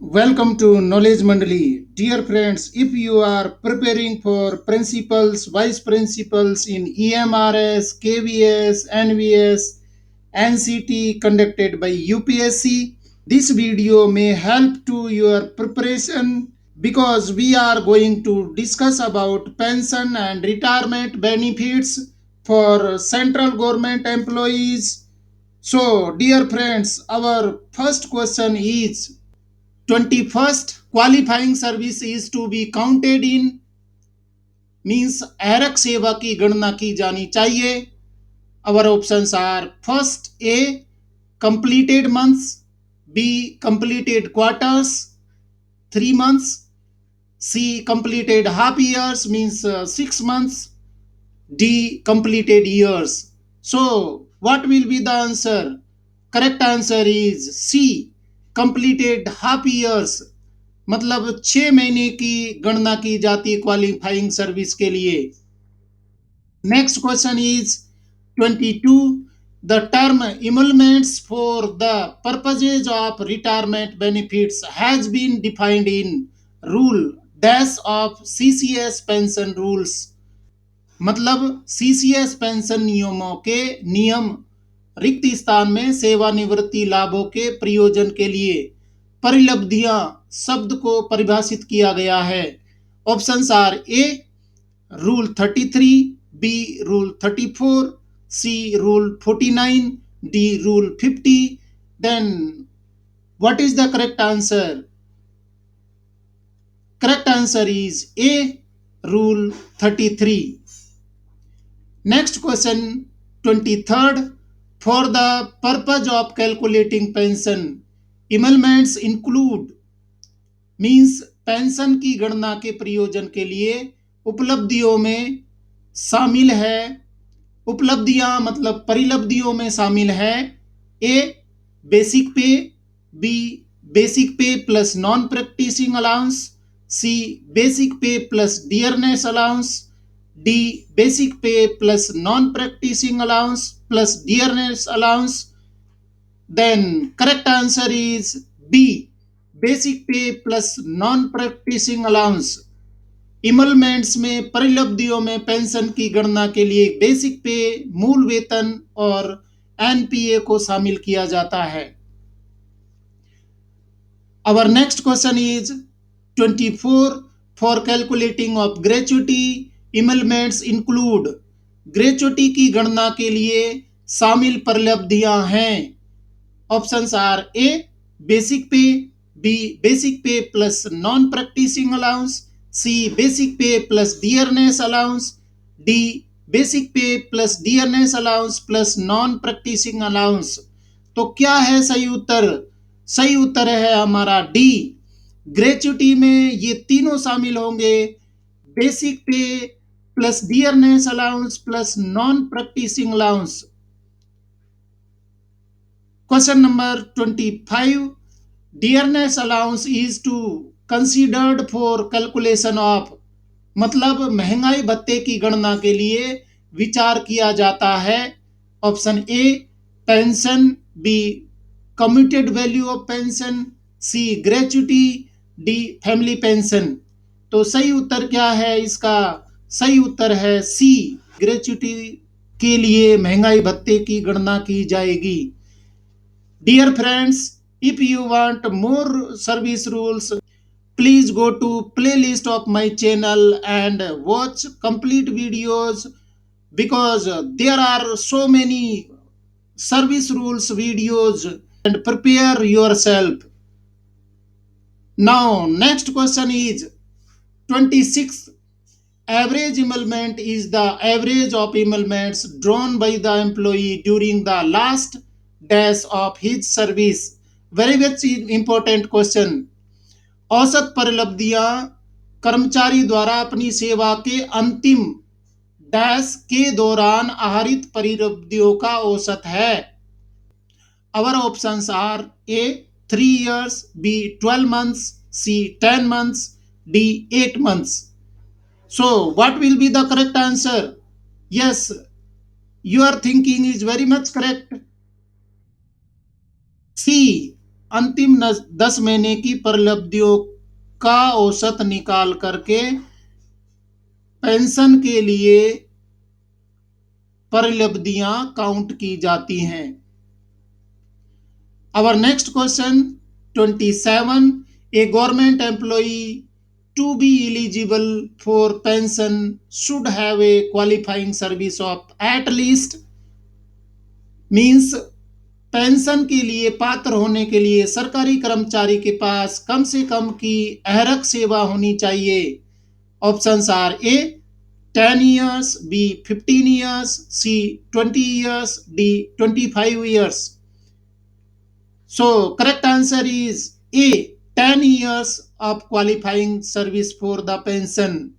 Welcome to Knowledge Mandali. Dear friends, if you are preparing for principals, vice principals in EMRS, KVS, NVS, NCT conducted by UPSC, this video may help to your preparation because we are going to discuss about pension and retirement benefits for central government employees. So, dear friends, our first question is 21st qualifying service is to be counted in means एरक सेवा की गणना की जानी चाहिए. Our options are first A completed months, B completed quarters 3 months, C completed half years means 6 months, D completed years. So what will be the answer? Correct answer is C completed half years. मतलब 6 महीने की गणना की जाती qualifying service के लिए. Next question is 22. The term emoluments for the purposes of retirement benefits has been defined in rule dash of CCS pension rules. मतलब CCS pension नियमों के नियम रिक्त स्थान में सेवानिवृत्ति लाभों के प्रयोजन के लिए परिलब्धियां शब्द को परिभाषित किया गया है. Options are A rule 33, B rule 34, C rule 49, D rule 50. Then what is the correct answer? Correct answer is A rule 33. Next question 23rd. For the purpose of calculating pension, emoluments include means pension की गणना के प्रयोजन के लिए उपलब्धियों में शामिल है. उपलब्धियां मतलब परिलब्धियों में शामिल है A basic pay, B basic pay plus non practising allowance, C basic pay plus dearness allowance, D basic pay plus non practising allowance plus dearness allowance. Then correct answer is B basic pay plus non practising allowance. Emoluments में परिलब्धियों में pension की गणना के लिए basic पे, मूल वेतन और एनपीए को शामिल किया जाता है. Our next question is 24. For calculating of gratuity, emoluments include. Gratuity की गणना के लिए शामिल परिलब्धियां हैं. Options are A basic pay, B basic pay plus non practising allowance, C basic pay plus dearness allowance, D basic pay plus dearness allowance plus non practising allowance. तो क्या है सही उत्तर? सही उत्तर है हमारा डी. ग्रेचुटी में ये तीनों शामिल होंगे, basic pay plus dearness allowance plus non practising allowance. Question number 25. Dearness allowance is to considered for calculation of मतलब महंगाई भत्ते की गणना के लिए विचार किया जाता है. Option A pension, B commuted value of pension, C gratuity, D family pension. तो सही उत्तर क्या है इसका? सही उत्तर है सी ग्रेचुटी के लिए महंगाई भत्ते की गणना की जाएगी. Dear friends, if you want more service rules, please go to playlist of my channel and watch complete videos because there are so many service rules videos and prepare yourself. Now next question is 26. Average emolument is the average of emoluments drawn by the employee during the last days of his service. Very much important question. औसत परिलब्धियां कर्मचारी द्वारा अपनी सेवा के अंतिम dash के दौरान आहरित परिलब्धियों का औसत है. Our options are A 3 years, B 12 months, C 10 months, D 8 months. So what will be the correct answer? Yes, your thinking is very much correct. C अंतिम 10 महीने की परिलब्धियों का औसत निकाल करके पेंशन के लिए परिलब्धियां काउंट की जाती हैं। Our next question 27. A government employee to be eligible for pension should have a qualifying service of at least means pension के लिए पात्र होने के लिए सरकारी कर्मचारी के पास कम से कम की अहरक सेवा होनी चाहिए। Options are A 10 years, B 15 years, C 20 years, D 25 years। So correct answer is A, 10 years of qualifying service for the pension.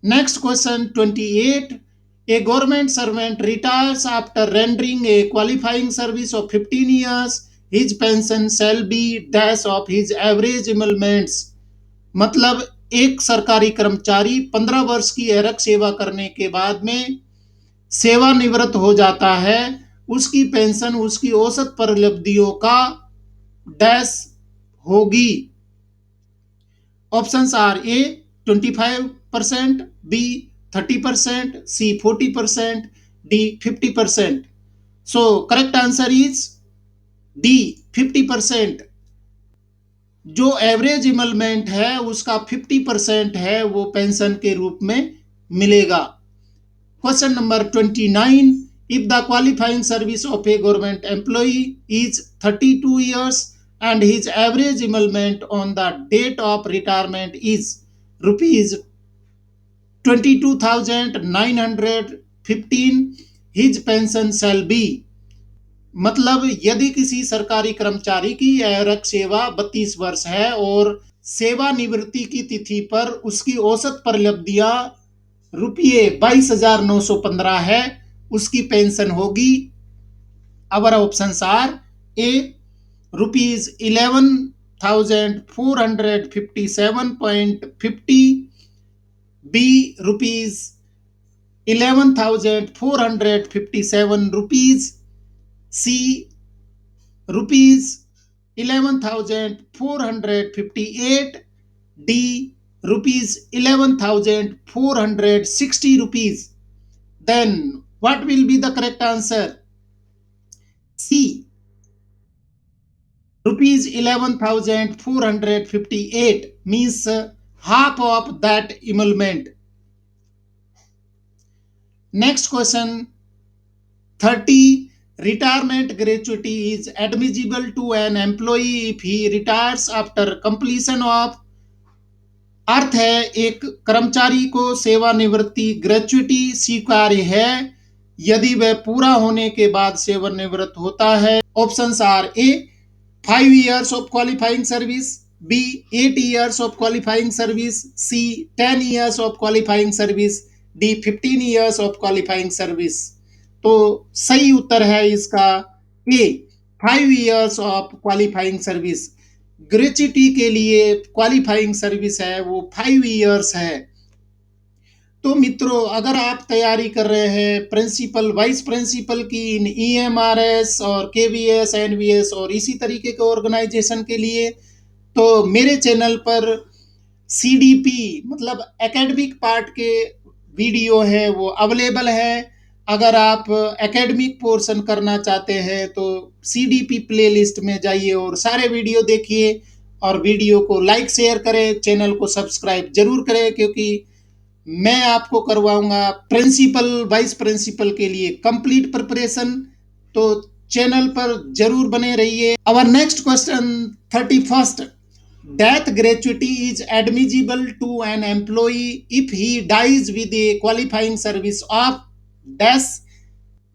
Next question 28. A government servant retires after rendering a qualifying service of 15 years. His pension shall be dash of his average emoluments. मतलब एक सरकारी कर्मचारी 15 वर्ष की अरक सेवा करने के बाद में सेवानिवृत्त हो जाता है, उसकी पेंशन उसकी औसत परिलब्धियों का डैश होगी। Options are A 25%, B 30%, C 40%, D 50%। So correct answer is D 50%। जो एवरेज इमलमेंट है उसका 50% है वो पेंशन के रूप में मिलेगा। Question number 29. If the qualifying service of a government employee is 32 years and his average emolument on the date of retirement is rupees 22,915, his pension shall be। मतलब यदि किसी सरकारी कर्मचारी की अहरक सेवा 32 वर्ष है और सेवानिवृत्ति की तिथि पर उसकी औसत परिलब्धियां रुपये 22,915 है, उसकी पेंशन होगी। Our options are A rupees 11,457.50, B rupees 11,457 rupees, C rupees 11,458, D rupees 11,460 rupees। Then what will be the correct answer? C, rupees 11,458 means half of that emolument। Next question 30. Retirement gratuity is admissible to an employee if he retires after completion of। अर्थ है एक कर्मचारी को सेवानिवृत्ति gratuity स्वीकार्य है यदि वह पूरा होने के बाद सेवानिवृत्त होता है। Options are A 5 years of qualifying service, B 8 years of qualifying service, C 10 years of qualifying service, D 15 years of qualifying service. तो सही उत्तर है इसका A 5 years of qualifying service. Gratuity के लिए क्वालिफाइंग सर्विस है वो 5 years है। तो मित्रों अगर आप तैयारी कर रहे हैं प्रिंसिपल वाइस प्रिंसिपल की इन ईएमआरएस और केवीएस एनवीएस और इसी तरीके के ऑर्गेनाइजेशन के लिए, तो मेरे चैनल पर सीडीपी मतलब एकेडमिक पार्ट के वीडियो है वो अवेलेबल है। अगर आप एकेडमिक पोर्शन करना चाहते हैं तो सीडीपी प्लेलिस्ट में जाइए और सारे वीडियो देखिए और वीडियो को लाइक शेयर करें, चैनल को सब्सक्राइब जरूर करें क्योंकि मैं आपको करवाऊंगा प्रिंसिपल वाइस प्रिंसिपल के लिए कंप्लीट प्रिपरेशन। तो चैनल पर जरूर बने रहिए। Our next question 31. Death gratuity is admissible to an employee if he dies with a qualifying service of dash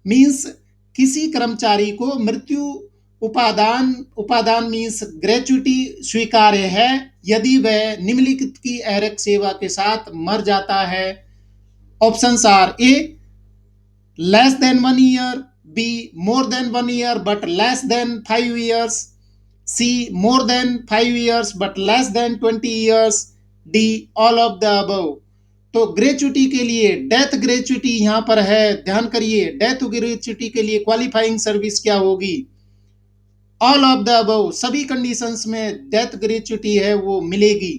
means किसी कर्मचारी को मृत्यु उपादान मीन्स ग्रेच्युटी स्वीकार्य है यदि वह निम्नलिखित की अहरक सेवा के साथ मर जाता है। Options are A less than 1 year, B more than 1 year but less than 5 years, C more than 5 years but less than 20 years, D all of the above. तो ग्रेच्युटी के लिए डेथ ग्रेच्युटी यहां पर है, ध्यान करिए डेथ ग्रेच्युटी के लिए क्वालिफाइंग सर्विस क्या होगी। ऑल ऑफ द अबव, सभी कंडीशंस में डेथ ग्रेच्युटी है वो मिलेगी।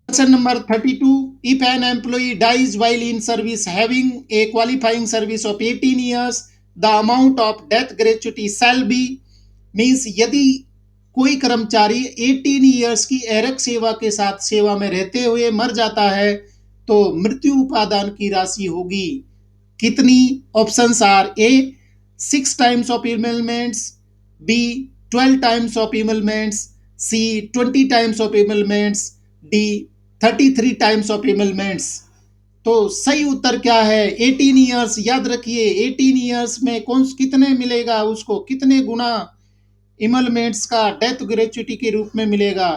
Question number 32. If an employee dies while in service having a qualifying service of 18 years, the amount of death gratuity shall be, means यदि कोई कर्मचारी 18 ईयर्स की एरक सेवा के साथ सेवा में रहते हुए मर जाता है तो मृत्यु उपादान की राशि होगी कितनी? Options are A 6 times of emoluments, B 12 times of emoluments, C 20 times of emoluments, D 33 times of emoluments। तो सही उत्तर क्या है? 18 ईयर्स, याद रखिए 18 ईयर्स में कौन कितने मिलेगा, उसको कितने गुना इमलमेंट्स का डेथ ग्रेच्युटी के रूप में मिलेगा?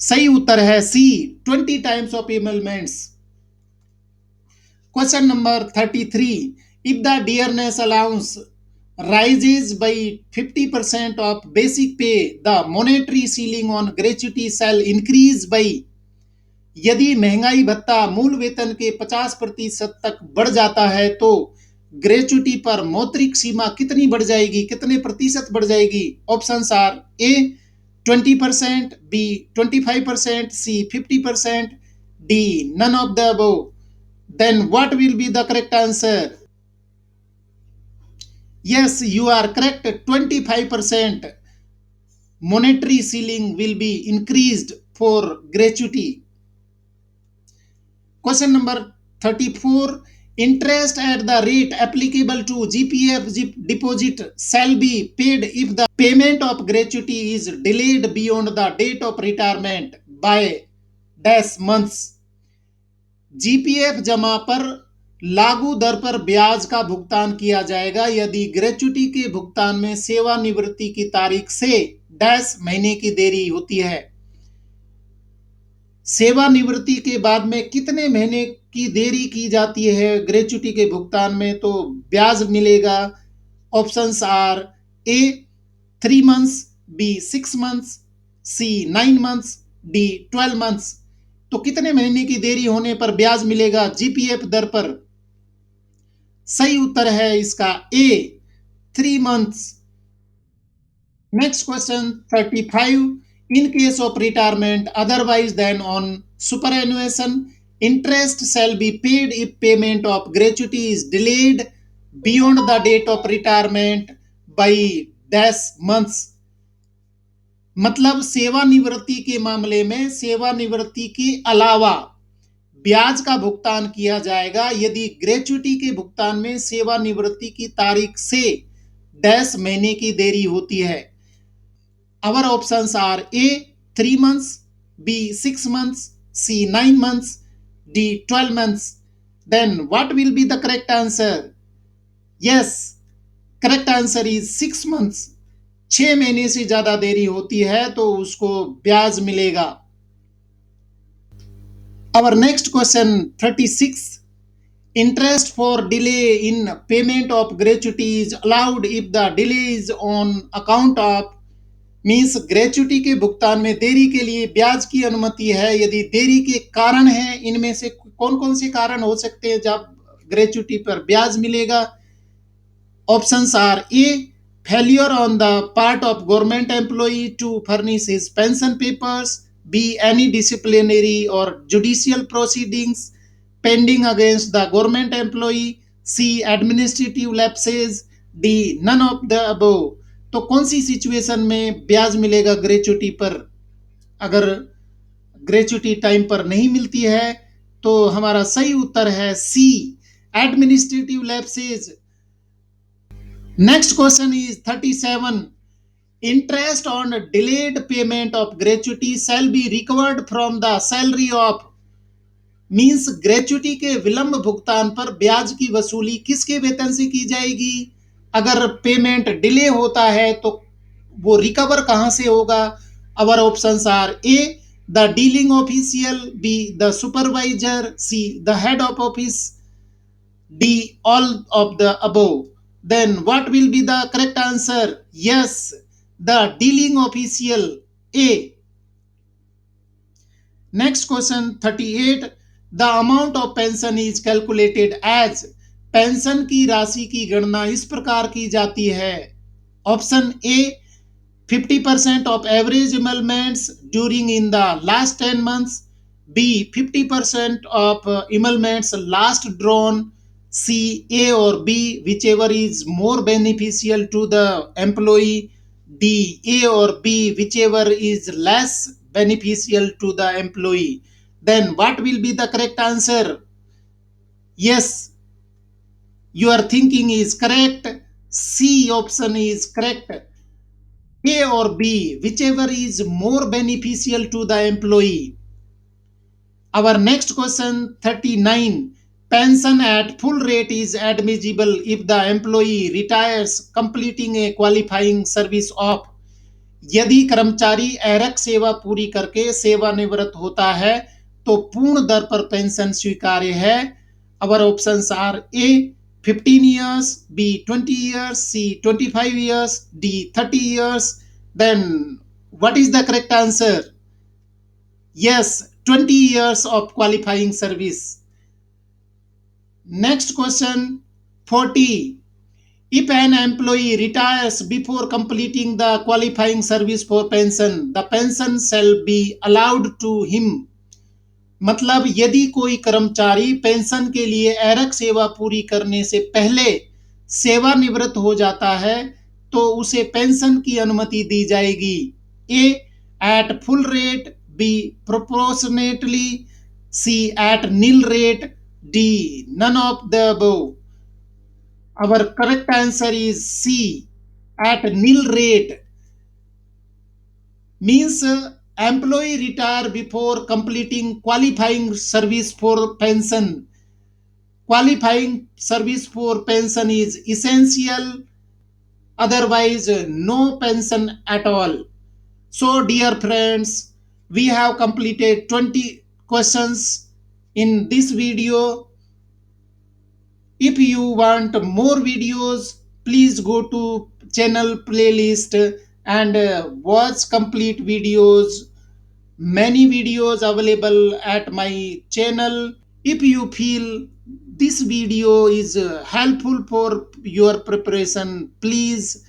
सही उत्तर है C 20 times of emoluments. Question number 33। If the dearness allowance rises by 50% of basic pay, the monetary ceiling on gratuity shall increase by, यदि महंगाई भत्ता मूल वेतन के 50% तक बढ़ जाता है तो ग्रेच्युटी पर मौद्रिक सीमा कितनी बढ़ जाएगी, कितने प्रतिशत बढ़ जाएगी? Options are A 20%, B 25%, C 50%, D none of the above. Then what will be the correct answer? Yes, you are correct. 25% monetary ceiling will be increased for gratuity. Question number 34. Interest at the rate applicable to GPF deposit shall be paid if the payment of gratuity is delayed beyond the date of retirement by dash months। GPF जमा पर लागू दर पर ब्याज का भुगतान किया जाएगा यदि ग्रेच्युटी के भुगतान में सेवानिवृत्ति की तारीख से डैश महीने की देरी होती है। सेवानिवृत्ति के बाद में कितने महीने की देरी की जाती है ग्रेच्युटी के भुगतान में तो ब्याज मिलेगा? Options are A 3 months, B 6 months, C 9 months, D 12 months। तो कितने महीने की देरी होने पर ब्याज मिलेगा जीपीएफ दर पर? सही उत्तर है इसका A 3 months। Next question 35। In case of retirement otherwise than on superannuation, interest shall be paid if payment of gratuity is delayed beyond the date of retirement by dash months। मतलब सेवानिवृत्ति के मामले में सेवानिवृत्ति के अलावा ब्याज का भुगतान किया जाएगा यदि ग्रेच्युटी के भुगतान में सेवानिवृत्ति की तारीख से डैश महीने की देरी होती है। Our options are A 3 months, B 6 months, C 9 months, D 12 months। Then what will be the correct answer? Yes, correct answer is 6 months। 6 महीने से ज्यादा देरी होती है तो उसको ब्याज मिलेगा। Our next question 36। Interest for delay in payment of gratuity is allowed if the delay is on account of, means gratuity के भुगतान में देरी के लिए ब्याज की अनुमति है यदि देरी के कारण है। इनमें से कौन कौन से कारण हो सकते हैं जब ग्रेच्युटी पर ब्याज मिलेगा? Options are A failure on the part of government employee to furnish his pension papers, B any disciplinary or judicial proceedings pending against the government employee, C administrative lapses, D none of the above. तो कौन सी situation में ब्याज मिलेगा gratuity पर? अगर gratuity time पर नहीं मिलती है तो हमारा सही उत्तर है C administrative lapses. Next question is 37। Interest on delayed payment of gratuity shall be recovered from the salary of, means gratuity के विलंब भुगतान पर ब्याज की वसूली किसके वेतन से की जाएगी? अगर पेमेंट डिले होता है तो वो रिकवर कहां से होगा? Our options are A the dealing official, B the supervisor, C the head of office, D all of the above. Then what will be the correct answer? Yes, the dealing official, A. Next question 38। The amount of pension is calculated as, pension की राशि की गणना इस प्रकार की जाती है। Option A 50% of average emoluments during in the last 10 months. B 50% of emoluments last drawn. C A or B whichever is more beneficial to the employee. D A or B whichever is less beneficial to the employee. Then what will be the correct answer? Yes, your thinking is correct. C option is correct. A or B, whichever is more beneficial to the employee. Our next question 39. Pension at full rate is admissible if the employee retires completing a qualifying service of. यदि कर्मचारी एरक सेवा पूरी करके सेवानिवृत्त होता है तो पूर्ण दर पर पेंशन स्वीकार्य है। Our options are A 15 years, B 20 years, C 25 years, D 30 years. Then what is the correct answer? Yes, 20 years of qualifying service. Next question 40. If an employee retires before completing the qualifying service for pension, the pension shall be allowed to him. मतलब यदि कोई कर्मचारी pension के लिए एरक सेवा पूरी करने से पहले सेवानिवृत्त हो जाता है तो उसे पेंशन की अनुमति दी जाएगी। A at full rate, B proportionately, C at nil rate, D none of the above. Our correct answer is C at nil rate. Means employee retire before completing qualifying service for pension. Qualifying service for pension is essential, otherwise no pension at all. So dear friends, we have completed 20 questions in this video. If you want more videos, please go to channel playlist and watch complete videos. Many videos available at my channel. If you feel this video is helpful for your preparation, please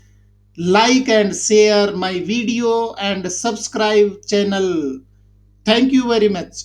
like and share my video and subscribe channel. Thank you very much.